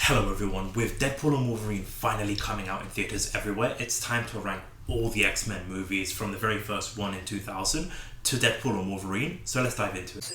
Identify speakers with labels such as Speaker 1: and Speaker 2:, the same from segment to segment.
Speaker 1: Hello everyone, with Deadpool and Wolverine finally coming out in theatres everywhere, it's time to rank all the X-Men movies from the very first one in 2000 to Deadpool and Wolverine, so let's dive into it.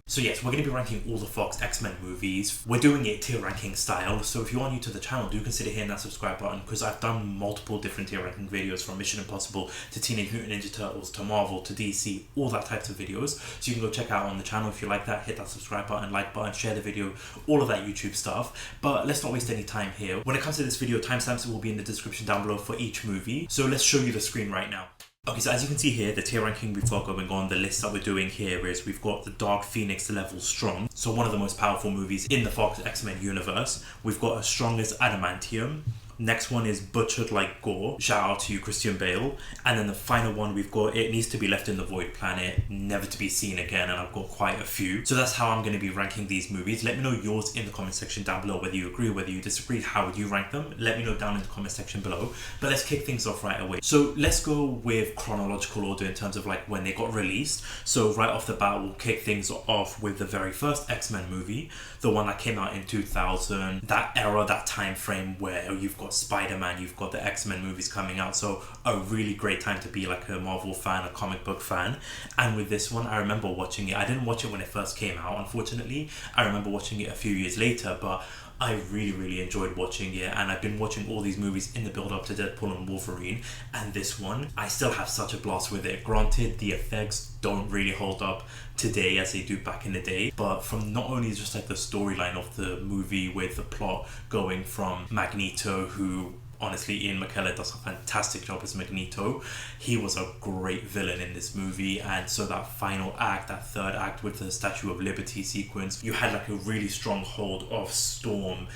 Speaker 1: So yes, we're going to be ranking all the Fox X-Men movies. We're doing it tier ranking style, so if you are new to the channel, do consider hitting that subscribe button because I've done multiple different tier ranking videos from Mission Impossible to Teenage Mutant Ninja Turtles to Marvel to DC, all that types of videos. So you can go check out on the channel if you like that, hit that subscribe button, like button, share the video, all of that YouTube stuff. But let's not waste any time here. When it comes to this video, timestamps will be in the description down below for each movie. So let's show you the screen right now. Okay, so as you can see here, the tier ranking we've got going on, the list that we're doing here is we've got the Dark Phoenix level strong, so one of the most powerful movies in the Fox X-Men universe. We've got as strong as Adamantium. Next one is Butchered Like Gore. Shout out to you, Christian Bale. And then the final one we've got It Needs to Be Left in the Void Planet, Never to Be Seen Again, and I've got quite a few. So that's how I'm going to be ranking these movies. Let me know yours in the comment section down below, whether you agree, whether you disagree, how would you rank them? Let me know down in the comment section below. But let's kick things off right away. So let's go with chronological order in terms of like when they got released. So right off the bat, we'll kick things off with the very first X-Men movie, the one that came out in 2000, that era, that time frame where you've got Spider-Man, you've got the X-Men movies coming out, so a really great time to be like a Marvel fan, a comic book fan. And with this one, I remember watching it. I didn't watch it when it first came out, unfortunately. I remember watching it a few years later, but I really enjoyed watching it, and I've been watching all these movies in the build up to Deadpool and Wolverine, and this one, I still have such a blast with it. Granted, the effects don't really hold up today as they do back in the day, but from not only just like the storyline of the movie with the plot going from Magneto, who honestly, Ian McKellen does a fantastic job as Magneto. He was a great villain in this movie, and so that final act, that third act with the Statue of Liberty sequence, you had like a really strong hold of Storm,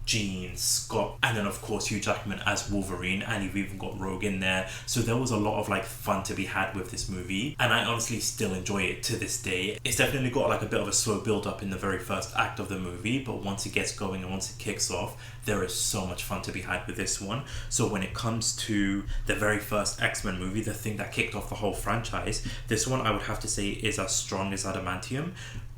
Speaker 1: Jean, Scott, and then of course Hugh Jackman as Wolverine, and you've even got Rogue in there. So there was a lot of like fun to be had with this movie, and I honestly still enjoy it to this day. It's definitely got like a bit of a slow build up in the very first act of the movie, but once it gets going and once it kicks off, there is so much fun to be had with this one. So when it comes to the very first X-Men movie, the thing that kicked off the whole franchise, this one I would have to say is as strong as Adamantium.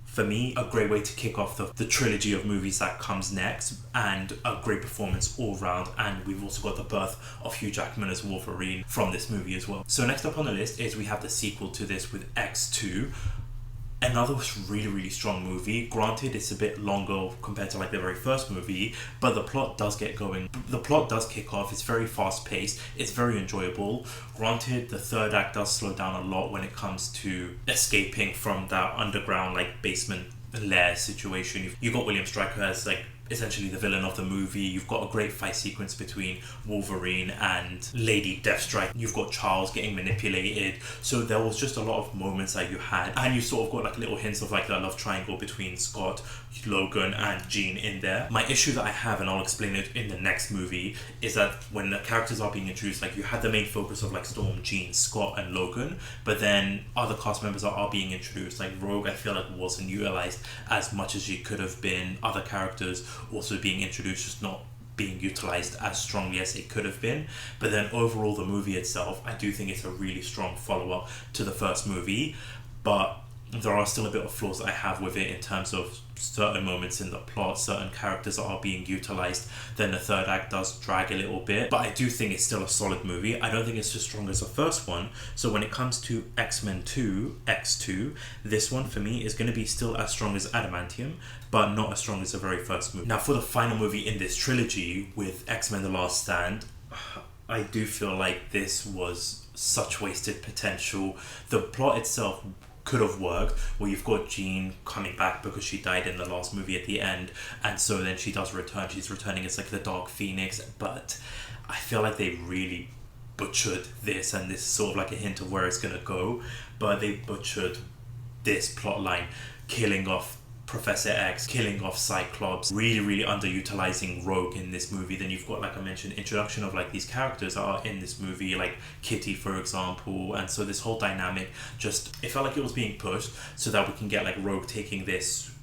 Speaker 1: For me, a great way to kick off the trilogy of movies that comes next, and a great performance all round. And we've also got the birth of Hugh Jackman as Wolverine from this movie as well. So next up on the list is we have the sequel to this with X2. Another really strong movie. Granted, it's a bit longer compared to like the very first movie, but the plot does get going. The plot does kick off. It's very fast paced. It's very enjoyable. Granted, the third act does slow down a lot when it comes to escaping from that underground like basement lair situation. You've got William Stryker as like essentially the villain of the movie. You've got a great fight sequence between Wolverine and Lady Deathstrike. You've got Charles getting manipulated. So there was just a lot of moments that you had, and you sort of got like little hints of like that love triangle between Scott, Logan, and Jean in there. My issue that I have, and I'll explain it in the next movie, is that when the characters are being introduced, like you had the main focus of like Storm, Jean, Scott, and Logan, but then other cast members are being introduced. Like Rogue, I feel like wasn't utilized as much as she could have been. Other characters also being introduced, just not being utilized as strongly as it could have been. But then overall, the movie itself, I do think it's a really strong follow-up to the first movie, but there are still a bit of flaws that I have with it in terms of certain moments in the plot, certain characters that are being utilized. Then the third act does drag a little bit, but I do think it's still a solid movie. I don't think it's as strong as the first one. So when it comes to X-Men 2, X2, this one for me is going to be still as strong as Adamantium, but not as strong as the very first movie. Now for the final movie in this trilogy with X-Men The Last Stand, I do feel like this was such wasted potential. The plot itself could have worked, where you've got Jean coming back because she died in the last movie at the end, and so then she does return. She's returning as like the Dark Phoenix, but I feel like they really butchered this, and this is sort of like a hint of where it's gonna go, but they butchered this plot line, killing off Professor X, killing off Cyclops, really underutilizing Rogue in this movie. Then you've got, like I mentioned, introduction of like these characters that are in this movie, like Kitty for example, and so this whole dynamic just, it felt like it was being pushed so that we can get like Rogue taking this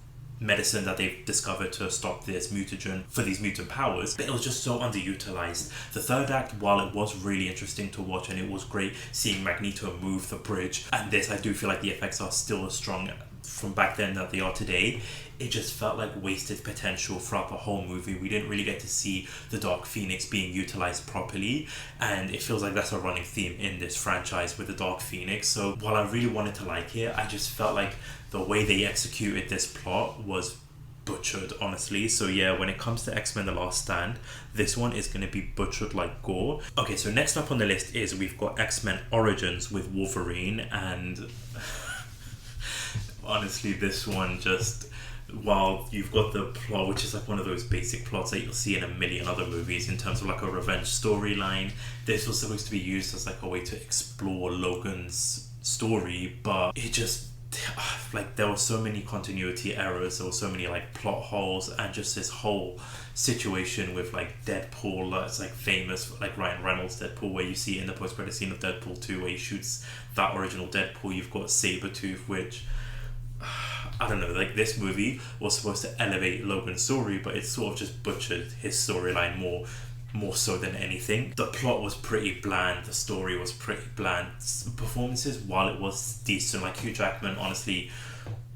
Speaker 1: medicine that they've discovered to stop this mutagen for these mutant powers, but it was just so underutilized. The third act, while it was really interesting to watch and it was great seeing Magneto move the bridge, and this I do feel like the effects are still as strong from back then that they are today, it just felt like wasted potential throughout the whole movie. We didn't really get to see the Dark Phoenix being utilized properly, and it feels like that's a running theme in this franchise with the Dark Phoenix. So while I really wanted to like it, I just felt like the way they executed this plot was butchered, honestly. So yeah, when it comes to X-Men The Last Stand, this one is going to be butchered like gore. Okay, so next up on the list is we've got X-Men Origins with Wolverine, and honestly, this one just, while you've got the plot, which is like one of those basic plots that you'll see in a million other movies in terms of like a revenge storyline, this was supposed to be used as like a way to explore Logan's story, but it just, like, there were so many continuity errors, there were so many like plot holes, and just this whole situation with like Deadpool, that's like famous, like Ryan Reynolds Deadpool, where you see in the post-credit scene of Deadpool 2 where he shoots that original Deadpool. You've got Sabretooth, which I don't know, like, this movie was supposed to elevate Logan's story, but it sort of just butchered his storyline more so than anything. The plot was pretty bland, the story was pretty bland. Performances, while it was decent, like Hugh Jackman, honestly,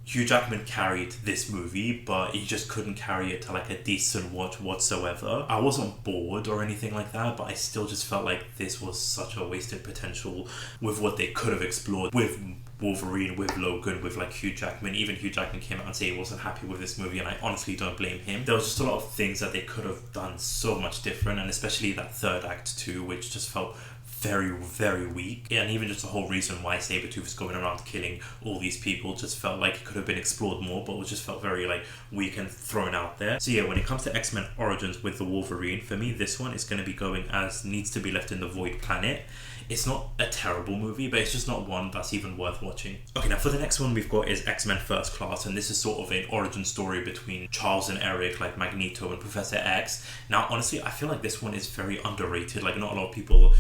Speaker 1: Hugh Jackman carried this movie, but he just couldn't carry it to like a decent watch whatsoever. I wasn't bored or anything like that, but I still just felt like this was such a wasted potential with what they could have explored with Wolverine, with Logan, with like Hugh Jackman. Even Hugh Jackman came out and said he wasn't happy with this movie, and I honestly don't blame him. There was just a lot of things that they could have done so much different, and especially that third act too, which just felt very, very weak. And even just the whole reason why Sabretooth is going around killing all these people just felt like it could have been explored more, but it just felt very like weak and thrown out there. So yeah, when it comes to X-Men Origins with the Wolverine, for me this one is going to be going as Needs to Be Left in the Void Planet. It's not a terrible movie, but it's just not one that's even worth watching. Okay, now for the next one we've got is X-Men First Class, and this is sort of an origin story between Charles and Eric, like Magneto and Professor X. Now honestly, I feel like this one is very underrated. Like, not a lot of people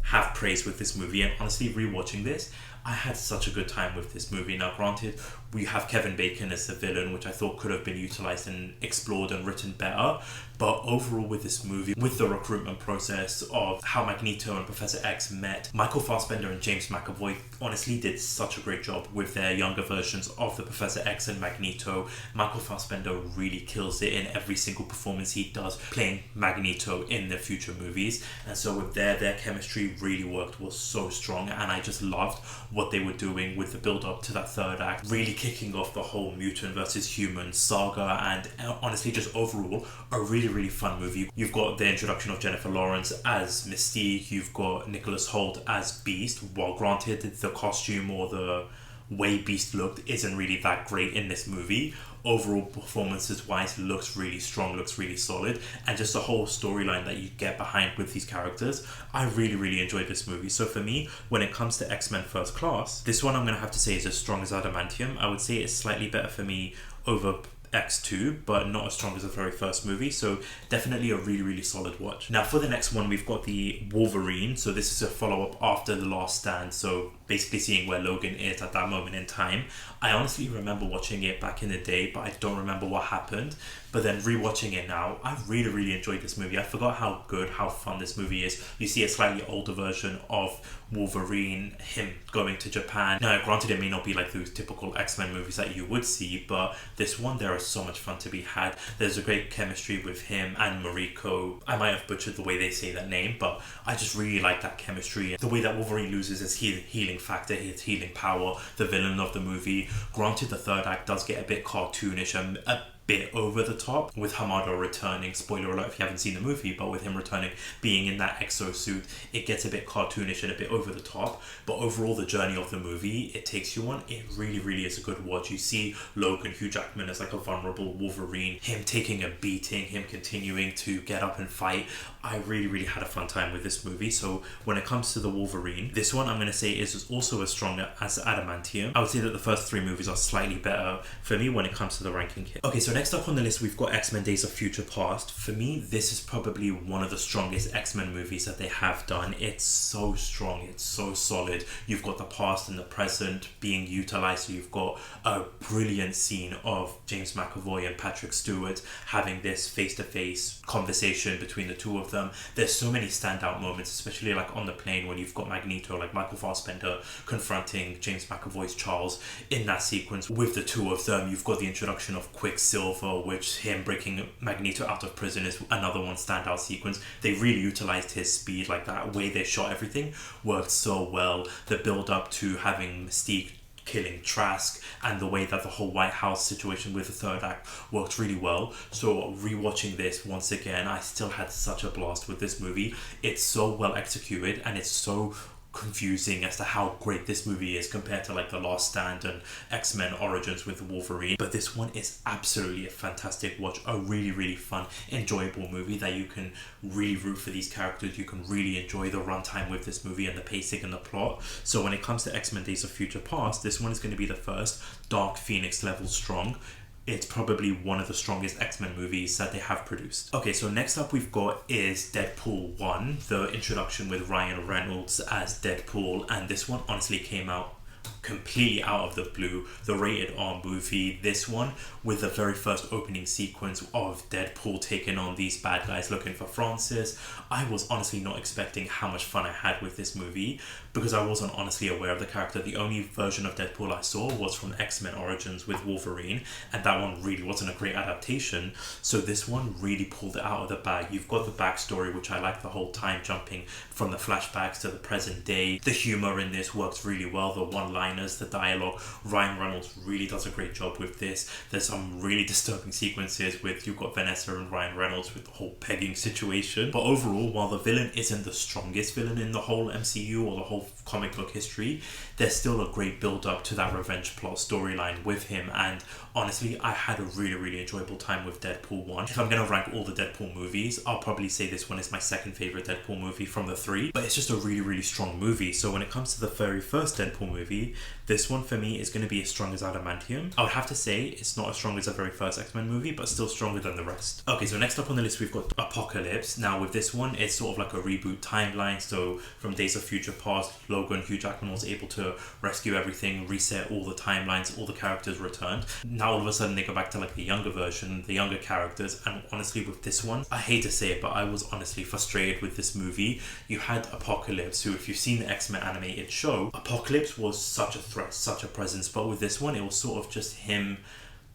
Speaker 1: have praise with this movie, and honestly, rewatching this, I had such a good time with this movie. Now granted, we have Kevin Bacon as the villain, which I thought could have been utilised and explored and written better, but overall with this movie, with the recruitment process of how Magneto and Professor X met, Michael Fassbender and James McAvoy honestly did such a great job with their younger versions of the Professor X and Magneto. Michael Fassbender really kills it in every single performance he does playing Magneto in the future movies, and so with their chemistry really worked, was so strong, and I just loved what they were doing with the build up to that third act, really kicking off the whole mutant versus human saga, and honestly just overall a really fun movie. You've got the introduction of Jennifer Lawrence as Mystique, you've got Nicholas Hoult as Beast. While granted the costume or the way Beast looked isn't really that great in this movie, overall performances wise looks really strong, looks really solid, and just the whole storyline that you get behind with these characters, I really enjoyed this movie. So for me, when it comes to X-Men First Class, this one I'm going to have to say is as strong as Adamantium. I would say it's slightly better for me over X2, but not as strong as the very first movie, so definitely a really solid watch. Now for the next one, we've got the Wolverine. So this is a follow-up after The Last Stand, so basically seeing where Logan is at that moment in time. I honestly remember watching it back in the day, but I don't remember what happened. But then rewatching it now, I really enjoyed this movie. I forgot how good, how fun this movie is. You see a slightly older version of Wolverine, him going to Japan. Now granted, it may not be like those typical X-Men movies that you would see, but this one, there is so much fun to be had. There's a great chemistry with him and Mariko. I might have butchered the way they say that name, but I just really like that chemistry. The way that Wolverine loses his healing factor, his healing power, the villain of the movie. Granted, the third act does get a bit cartoonish and a bit over the top with Hamada returning. Spoiler alert if you haven't seen the movie, but with him returning, being in that exosuit, it gets a bit cartoonish and a bit over the top. But overall, the journey of the movie it takes you on, it really is a good watch. You see Logan, Hugh Jackman as like a vulnerable Wolverine, him taking a beating, him continuing to get up and fight. I really had a fun time with this movie. So when it comes to the Wolverine, this one I'm going to say is also as strong as Adamantium. I would say that the first three movies are slightly better for me when it comes to the ranking here. Okay, so next up on the list we've got X-Men Days of Future Past. For me, this is probably one of the strongest X-Men movies that they have done. It's so strong, it's so solid. You've got the past and the present being utilized. So you've got a brilliant scene of James McAvoy and Patrick Stewart having this face-to-face conversation between the two of them. There's so many standout moments, especially like on the plane when you've got Magneto, like Michael Fassbender confronting James McAvoy's Charles in that sequence with the two of them. You've got the introduction of Quicksilver, which him breaking Magneto out of prison is another one standout sequence. They really utilized his speed, like that way they shot everything worked so well. The build up to having Mystique killing Trask and the way that the whole White House situation with the third act worked really well. So rewatching this once again, I still had such a blast with this movie. It's so well executed and it's so confusing as to how great this movie is compared to like The Last Stand and X-Men Origins with Wolverine. But this one is absolutely a fantastic watch, a really fun, enjoyable movie that you can really root for these characters. You can really enjoy the runtime with this movie and the pacing and the plot. So when it comes to X-Men Days of Future Past, this one is going to be the first Dark Phoenix level strong. It's probably one of the strongest X-Men movies that they have produced. Okay, so next up we've got is Deadpool 1, the introduction with Ryan Reynolds as Deadpool, and this one honestly came out completely out of the blue. The rated R movie, this one with the very first opening sequence of Deadpool taking on these bad guys looking for Francis. I was honestly not expecting how much fun I had with this movie because I wasn't honestly aware of the character. The only version of Deadpool I saw was from X-Men Origins with Wolverine, and that one really wasn't a great adaptation. So this one really pulled it out of the bag. You've got the backstory, which I like, the whole time jumping from the flashbacks to the present day. The humor in this works really well. The one-liners, the dialogue. Ryan Reynolds really does a great job with this. There's some really disturbing sequences with, you've got Vanessa and Ryan Reynolds with the whole pegging situation. But overall, while the villain isn't the strongest villain in the whole MCU or the whole comic book history, there's still a great build up to that revenge plot storyline with him. And honestly, I had a really enjoyable time with Deadpool 1. If I'm going to rank all the Deadpool movies, I'll probably say this one is my second favorite Deadpool movie from the three. But it's just a really strong movie. So when it comes to the very first Deadpool movie, this one for me is going to be as strong as Adamantium. I would have to say it's not as strong as the very first X-Men movie, but still stronger than the rest. Okay, so next up on the list we've got Apocalypse. Now with this one, it's sort of like a reboot timeline. So from Days of Future Past, Logan, Hugh Jackman was able to rescue everything, reset all the timelines, all the characters returned. Now all of a sudden they go back to like the younger version, the younger characters, and honestly with this one, I hate to say it, but I was honestly frustrated with this movie. You had Apocalypse, who if you've seen the X-Men animated show, Apocalypse was such a threat, such a presence, but with this one it was sort of just him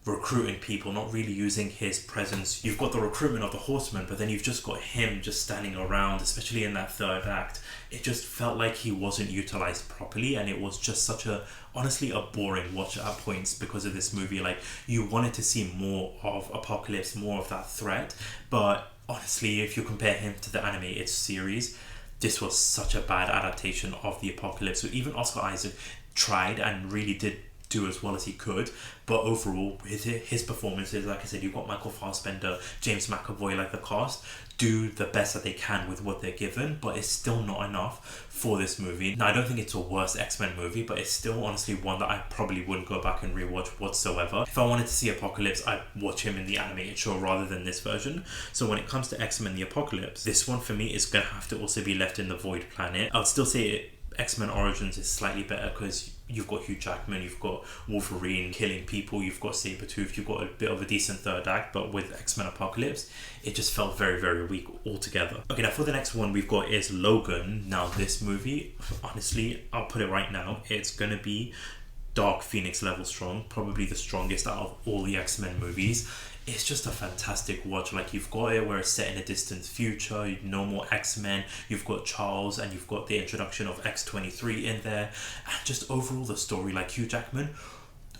Speaker 1: recruiting people, not really using his presence. You've got the recruitment of the Horsemen, but then you've just got him just standing around, especially in that third act. It just felt like he wasn't utilized properly, and it was just such a, honestly, a boring watch at points because of this movie. Like, you wanted to see more of Apocalypse, more of that threat, but honestly, if you compare him to the animated series, this was such a bad adaptation of the Apocalypse. So even Oscar Isaac tried and really did do as well as he could, but overall his performances, like I said, you've got Michael Fassbender, James McAvoy, like the cast do the best that they can with what they're given, but it's still not enough for this movie. Now I don't think it's a worse X-Men movie, but it's still honestly one that I probably wouldn't go back and rewatch whatsoever. If I wanted to see Apocalypse, I'd watch him in the animated show rather than this version. So when it comes to X-Men the Apocalypse, this one for me is gonna have to also be left in the Void Planet. I would still say X-Men Origins is slightly better because you've got Hugh Jackman, you've got Wolverine killing people, you've got Sabretooth, you've got a bit of a decent third act, but with X-Men Apocalypse, it just felt very weak altogether. Okay, now for the next one we've got is Logan. Now this movie, honestly, I'll put it right now, it's gonna be Dark Phoenix level strong, probably the strongest out of all the X-Men movies. It's just a fantastic watch. Like, you've got it where it's set in a distant future, no more X-Men, you've got Charles, and you've got the introduction of X-23 in there, and just overall the story, like Hugh Jackman,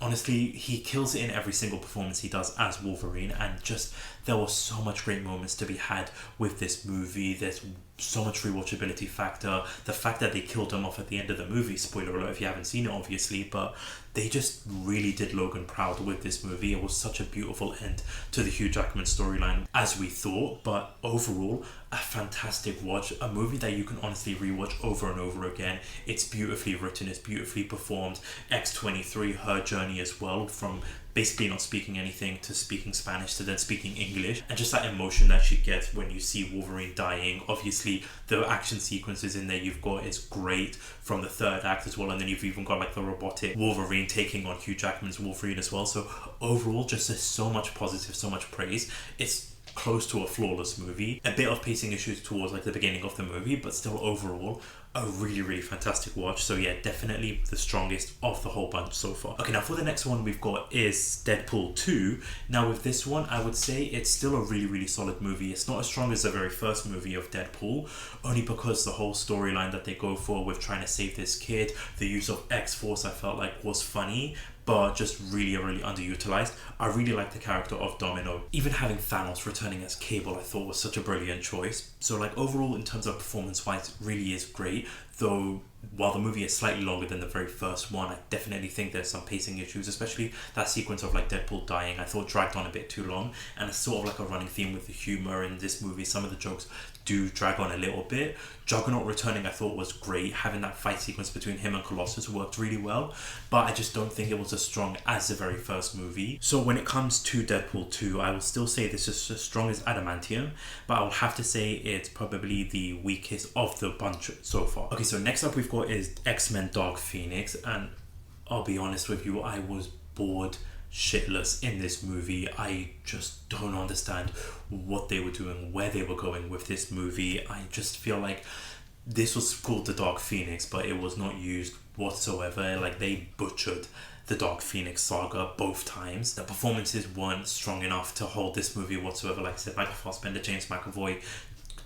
Speaker 1: honestly, he kills it in every single performance he does as Wolverine, and just there was so much great moments to be had with this movie. There's so much rewatchability factor. The fact that they killed him off at the end of the movie, spoiler alert if you haven't seen it obviously, but they just really did Logan proud with this movie. It was such a beautiful end to the Hugh Jackman storyline as we thought, but overall a fantastic watch, a movie that you can honestly rewatch over and over again. It's beautifully written, it's beautifully performed. X-23, her journey as well, from basically not speaking anything to speaking Spanish to then speaking English, and just that emotion that she gets when you see Wolverine dying. Obviously the action sequences in there you've got is great from the third act as well, and then you've even got like the robotic Wolverine taking on Hugh Jackman's Wolverine as well. So overall just so much positive, so much praise. It's close to a flawless movie. A bit of pacing issues towards like the beginning of the movie, but still overall a really fantastic watch. So yeah, definitely the strongest of the whole bunch so far. Okay, now for the next one we've got is Deadpool 2. Now with this one, I would say it's still a really solid movie. It's not as strong as the very first movie of Deadpool, only because the whole storyline that they go for with trying to save this kid, the use of X-Force I felt like was funny, but just really underutilized. I really like the character of Domino. Even having Thanos returning as Cable I thought was such a brilliant choice. So like overall in terms of performance wise, it really is great. Though while the movie is slightly longer than the very first one, I definitely think there's some pacing issues, especially that sequence of like Deadpool dying I thought dragged on a bit too long, and it's sort of like a running theme with the humor in this movie. Some of the jokes do drag on a little bit. Juggernaut returning I thought was great. Having that fight sequence between him and Colossus worked really well, but I just don't think it was as strong as the very first movie. So when it comes to Deadpool 2, I will still say this is as strong as Adamantium, but I will have to say it's probably the weakest of the bunch so far. Okay, so next up we've got is X-Men Dark Phoenix, and I'll be honest with you, I was bored shitless in this movie. I just don't understand what they were doing, where they were going with this movie. I just feel like this was called the Dark Phoenix, but it was not used whatsoever. Like they butchered the Dark Phoenix saga both times. The performances weren't strong enough to hold this movie whatsoever. Like I said, Michael Fassbender, James McAvoy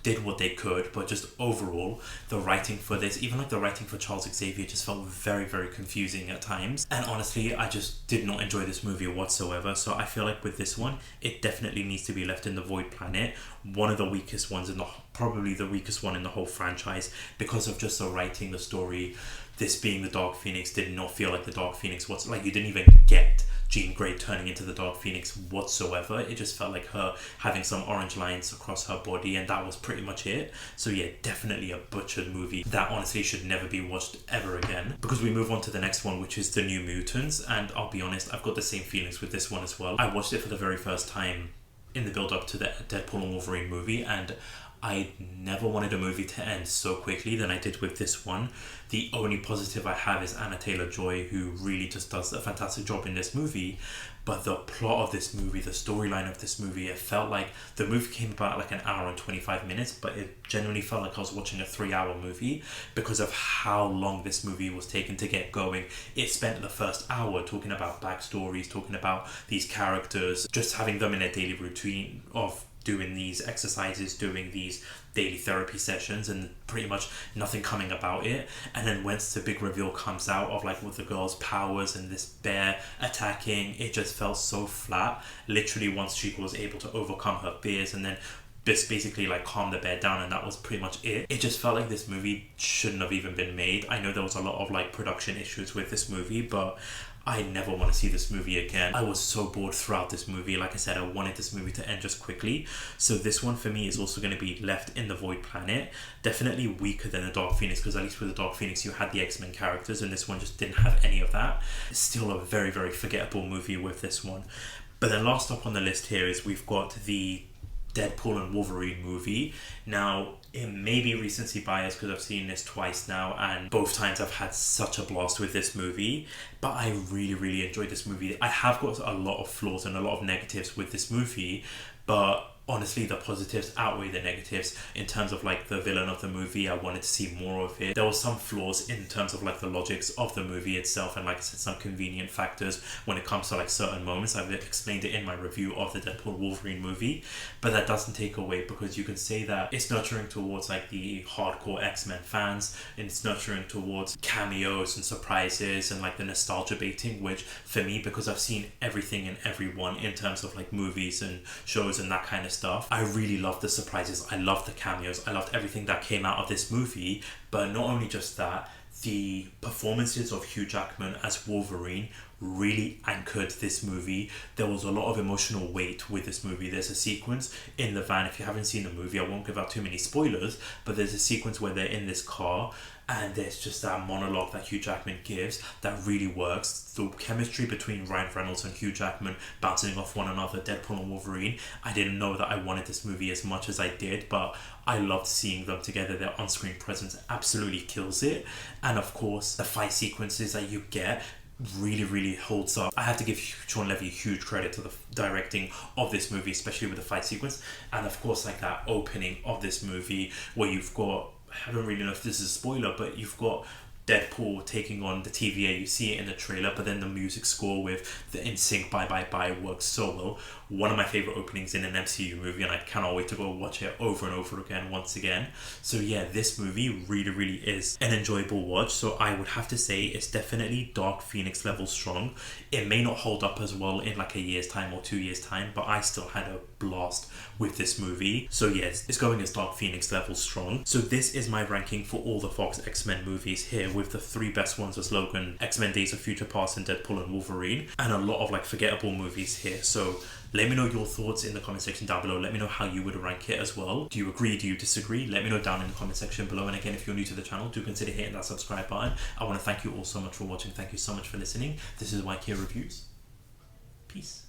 Speaker 1: did what they could, but just overall the writing for this, even like the writing for Charles Xavier, just felt very confusing at times, and honestly I just did not enjoy this movie whatsoever. So I feel like with this one it definitely needs to be left in the Void Planet, one of the weakest ones in the, probably the weakest one in the whole franchise, because of just the writing, the story. This being the Dark Phoenix did not feel like the Dark Phoenix whatsoever. Like you didn't even get Jean Grey turning into the Dark Phoenix whatsoever. It just felt like her having some orange lines across her body, and that was pretty much it. So yeah, definitely a butchered movie that honestly should never be watched ever again. Because we move on to the next one, which is The New Mutants, and I'll be honest, I've got the same feelings with this one as well. I watched it for the very first time in the build up to the Deadpool and Wolverine movie, and I never wanted a movie to end so quickly than I did with this one. The only positive I have is Anna Taylor-Joy, who really just does a fantastic job in this movie. But the plot of this movie, the storyline of this movie, it felt like the movie came about like an hour and 25 minutes, but it genuinely felt like I was watching a 3-hour movie because of how long this movie was taken to get going. It spent the first hour talking about backstories, talking about these characters, just having them in a daily routine of doing these exercises, doing these daily therapy sessions, and pretty much nothing coming about it. And then once the big reveal comes out of like with the girl's powers and this bear attacking, it just felt so flat. Literally once she was able to overcome her fears and then just basically like calm the bear down, and that was pretty much it. It just felt like this movie shouldn't have even been made. I know there was a lot of like production issues with this movie, but I never want to see this movie again. I was so bored throughout this movie. Like I said, I wanted this movie to end just quickly. So this one for me is also going to be left in the Void Planet. Definitely weaker than the Dark Phoenix, because at least with the Dark Phoenix you had the X-Men characters, and this one just didn't have any of that. It's still a very forgettable movie with this one. But then last up on the list here is we've got the Deadpool and Wolverine movie. Now, it may be recency bias because I've seen this twice now, and both times I've had such a blast with this movie, but I really enjoyed this movie. I have got a lot of flaws and a lot of negatives with this movie, but honestly the positives outweigh the negatives. In terms of like the villain of the movie, I wanted to see more of it. There were some flaws in terms of like the logics of the movie itself, and like I said, some convenient factors when it comes to like certain moments. I've explained it in my review of the Deadpool Wolverine movie, but that doesn't take away, because you can say that it's nurturing towards like the hardcore X-Men fans, and it's nurturing towards cameos and surprises and like the nostalgia baiting, which for me, because I've seen everything and everyone in terms of like movies and shows and that kind of stuff, stuff. I really loved the surprises. I loved the cameos. I loved everything that came out of this movie. But not only just that, the performances of Hugh Jackman as Wolverine really anchored this movie. There was a lot of emotional weight with this movie. There's a sequence in the van. If you haven't seen the movie, I won't give out too many spoilers, but there's a sequence where they're in this car and there's just that monologue that Hugh Jackman gives that really works. The chemistry between Ryan Reynolds and Hugh Jackman bouncing off one another, Deadpool and Wolverine. I didn't know that I wanted this movie as much as I did, but I loved seeing them together. Their on-screen presence absolutely kills it. And of course, the fight sequences that you get really holds up. I have to give Shawn Levy huge credit to the directing of this movie, especially with the fight sequence. And of course, like that opening of this movie where you've got, I don't really know if this is a spoiler, but you've got Deadpool taking on the TVA. You see it in the trailer, but then the music score with the NSYNC Bye Bye Bye works so well. One of my favorite openings in an MCU movie, and I cannot wait to go watch it over and over again once again. So yeah, this movie really is an enjoyable watch. So I would have to say it's definitely Dark Phoenix level strong. It may not hold up as well in like a year's time or 2 years time, but I still had a blast with this movie. So yes, it's going as Dark Phoenix level strong. So this is my ranking for all the Fox X-Men movies here, with the 3 best ones as Logan, X-Men Days of Future Past, and Deadpool and Wolverine, and a lot of like forgettable movies here. So let me know your thoughts in the comment section down below. Let me know how you would rank it as well. Do you agree? Do you disagree? Let me know down in the comment section below. And again, if you're new to the channel, do consider hitting that subscribe button. I want to thank you all so much for watching. Thank you so much for listening. This is YK Reviews. Peace.